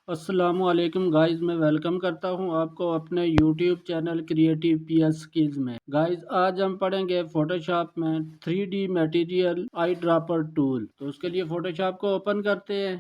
अस्सलामुअलैकुम गाइस, मैं वेलकम करता हूं आपको अपने YouTube channel creative PS skills में। गाइस, आज हम पढ़ेंगे फोटोशॉप में 3D material eye dropper tool. तो उसके लिए फोटोशॉप को ओपन करते हैं।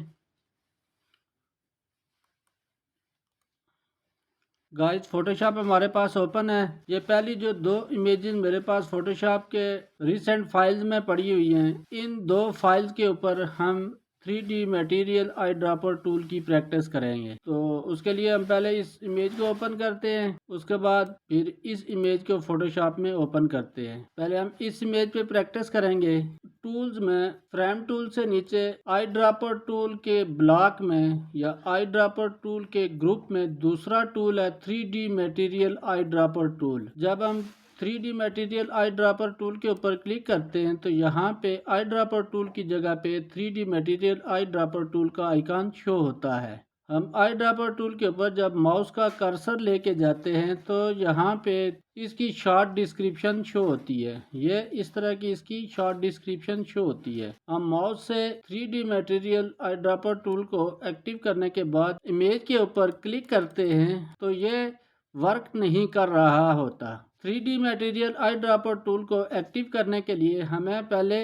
गाइस, फोटोशॉप हमारे पास ओपन है। ये पहली जो दो इमेजेस मेरे पास फोटोशॉप के रिसेंट फाइल्स में पड़ी हुई हैं, इन दो फाइल्स के ऊपर हम 3D material eye dropper tool की प्रैक्टिस करेंगे। तो उसके लिए हम पहले इस इमेज को ओपन करते हैं, उसके बाद फिर इस इमेज को फोटोशॉप में ओपन करते हैं। पहले हम इस इमेज पे प्रैक्टिस करेंगे। टूल्स में फ्रेम टूल से नीचे आई ड्रॉपर टूल के ब्लॉक में या आई ड्रॉपर टूल के ग्रुप में दूसरा टूल है 3D material eye dropper tool. जब हम 3D material eye dropper tool के ऊपर क्लिक करते हैं तो यहाँ पे आई ड्रॉपर टूल की जगह पे 3D material eye dropper tool का आइकन शो होता है। हम आई ड्रॉपर टूल के ऊपर जब माउस का कर्सर लेके जाते हैं तो यहाँ पे इसकी शॉर्ट डिस्क्रिप्शन शो होती है। ये इस तरह की इसकी शॉर्ट डिस्क्रिप्शन शो होती है। हम माउस से 3D material eye dropper tool को एक्टिव करने के बाद इमेज के ऊपर क्लिक करते हैं तो ये वर्क नहीं कर रहा होता। 3D material eye dropper tool को एक्टिव करने के लिए हमें पहले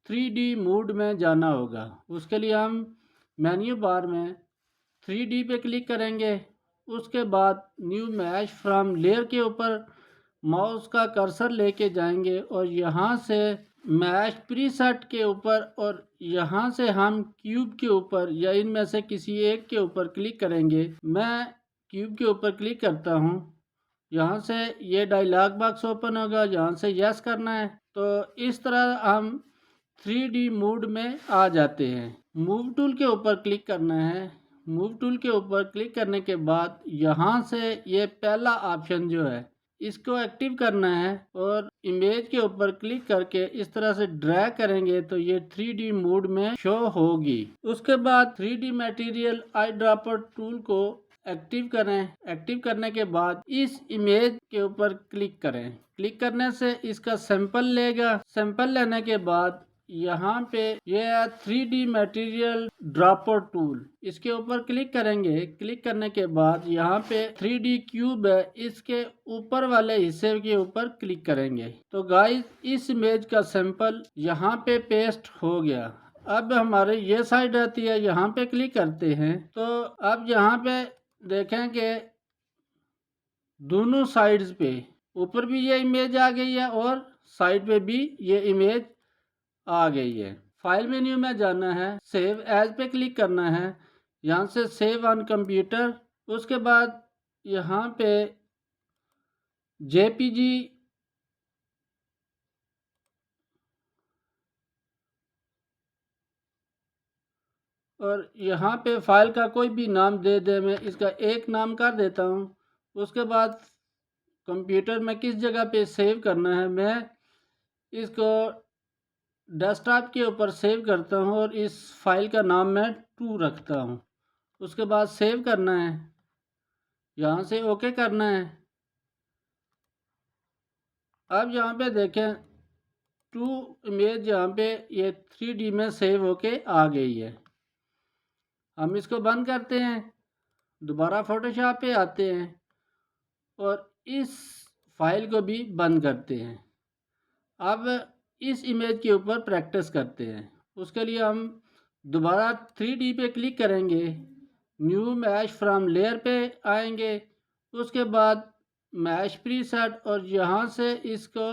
3D मोड में जाना होगा। उसके लिए हम मेन्यू बार में 3D पे क्लिक करेंगे। उसके बाद न्यू मैश फ्रॉम लेयर के ऊपर माउस का कर्सर लेके जाएंगे और यहाँ से मैश प्रीसेट के ऊपर और यहाँ से हम क्यूब के ऊपर या इनमें से किसी एक के ऊपर क्लिक करेंगे। मैं क्यूब के ऊपर क्लिक करता हूँ। यहाँ से ये डायलॉग बॉक्स ओपन होगा, यहाँ से यस करना है। तो इस तरह हम 3D मोड में आ जाते हैं। मूव टूल के ऊपर क्लिक करना है। मूव टूल के ऊपर क्लिक करने के बाद यहाँ से ये पहला ऑप्शन जो है इसको एक्टिव करना है और इमेज के ऊपर क्लिक करके इस तरह से ड्रैग करेंगे तो ये 3D मोड में शो होगी। उसके बाद 3D material eye dropper tool को एक्टिव करें। एक्टिव करने के बाद इस इमेज के ऊपर क्लिक करें। क्लिक करने से इसका सैंपल लेगा। सैंपल लेने के बाद यहाँ पे ये है 3D मटेरियल ड्रॉपर टूल, इसके ऊपर क्लिक करेंगे। क्लिक करने के बाद यहाँ पे 3D क्यूब है, इसके ऊपर वाले हिस्से के ऊपर क्लिक करेंगे। तो गाइस, इस इमेज का सैंपल यहाँ पे पेस्ट हो गया। अब हमारे ये साइड रहती है, यहाँ पे क्लिक करते हैं तो अब यहाँ पे देखेंगे दोनों साइड्स पे ऊपर भी ये इमेज आ गई है और साइड पे भी ये इमेज आ गई है। फाइल मेन्यू में जाना है, सेव एज पे क्लिक करना है, यहाँ से सेव ऑन कंप्यूटर। उसके बाद यहाँ पे जेपीजी और यहाँ पे फाइल का कोई भी नाम दे दे, मैं इसका एक नाम कर देता हूँ। उसके बाद कंप्यूटर में किस जगह पे सेव करना है, मैं इसको डेस्कटॉप के ऊपर सेव करता हूँ और इस फाइल का नाम मैं 2 रखता हूँ। उसके बाद सेव करना है, यहाँ से ओके करना है। अब यहाँ पे देखें 2 इमेज यहाँ पे ये 3D में सेव होके आ गई है। हम इसको बंद करते हैं, दोबारा फोटोशॉप पे आते हैं और इस फाइल को भी बंद करते हैं। अब इस इमेज के ऊपर प्रैक्टिस करते हैं। उसके लिए हम दोबारा 3D पे क्लिक करेंगे, न्यू मैश फ्रॉम लेयर पे आएंगे। उसके बाद मैश प्रीसेट और यहाँ से इसको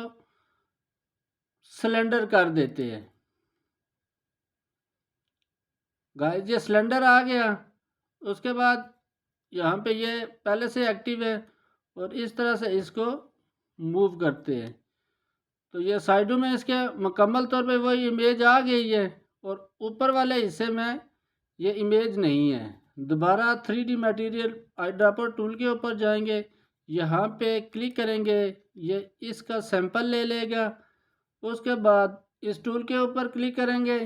सिलेंडर कर देते हैं। गाइस, ये सिलेंडर आ गया। उसके बाद यहाँ पे ये पहले से एक्टिव है और इस तरह से इसको मूव करते हैं तो ये साइडों में इसके मुकम्मल तौर पे वही इमेज आ गई है और ऊपर वाले हिस्से में ये इमेज नहीं है। दोबारा 3D material eye dropper tool के ऊपर जाएंगे, यहाँ पे क्लिक करेंगे, ये इसका सैंपल ले लेगा। उसके बाद इस टूल के ऊपर क्लिक करेंगे,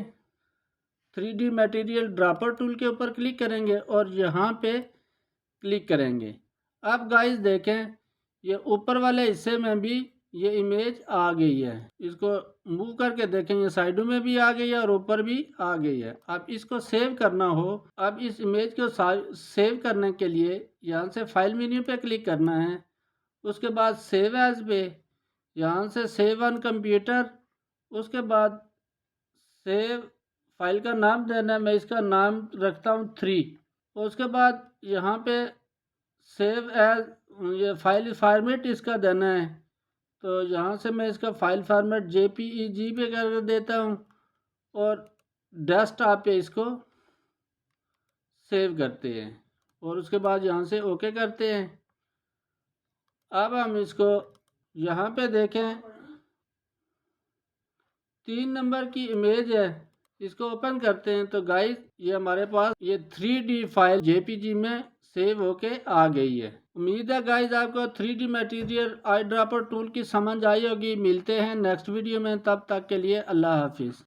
3D मटेरियल ड्रॉपर टूल के ऊपर क्लिक करेंगे और यहाँ पे क्लिक करेंगे। अब गाइस देखें, ये ऊपर वाले हिस्से में भी ये इमेज आ गई है। इसको मूव करके देखें, ये साइडों में भी आ गई है और ऊपर भी आ गई है। अब इसको सेव करना हो, अब इस इमेज को सेव करने के लिए यहाँ से फाइल मेन्यू पे क्लिक करना है। उसके बाद सेव एज पे, यहाँ से सेव ऑन कंप्यूटर, उसके बाद सेव फाइल का नाम देना है। मैं इसका नाम रखता हूँ 3। उसके बाद यहाँ पे सेव एज, ये फाइल फॉर्मेट इसका देना है। तो यहाँ से मैं इसका फाइल फॉर्मेट JPEG पे कर देता हूँ और डेस्कटॉप पे इसको सेव करते हैं और उसके बाद यहाँ से ओके करते हैं। अब हम इसको यहाँ पे देखें, 3 नंबर की इमेज है, इसको ओपन करते हैं। तो गाइस ये हमारे पास ये 3D फाइल JPG में सेव होके आ गई है। उम्मीद है गाइस आपको 3D material eye dropper tool की समझ आई होगी। मिलते हैं नेक्स्ट वीडियो में, तब तक के लिए अल्लाह हाफिज़।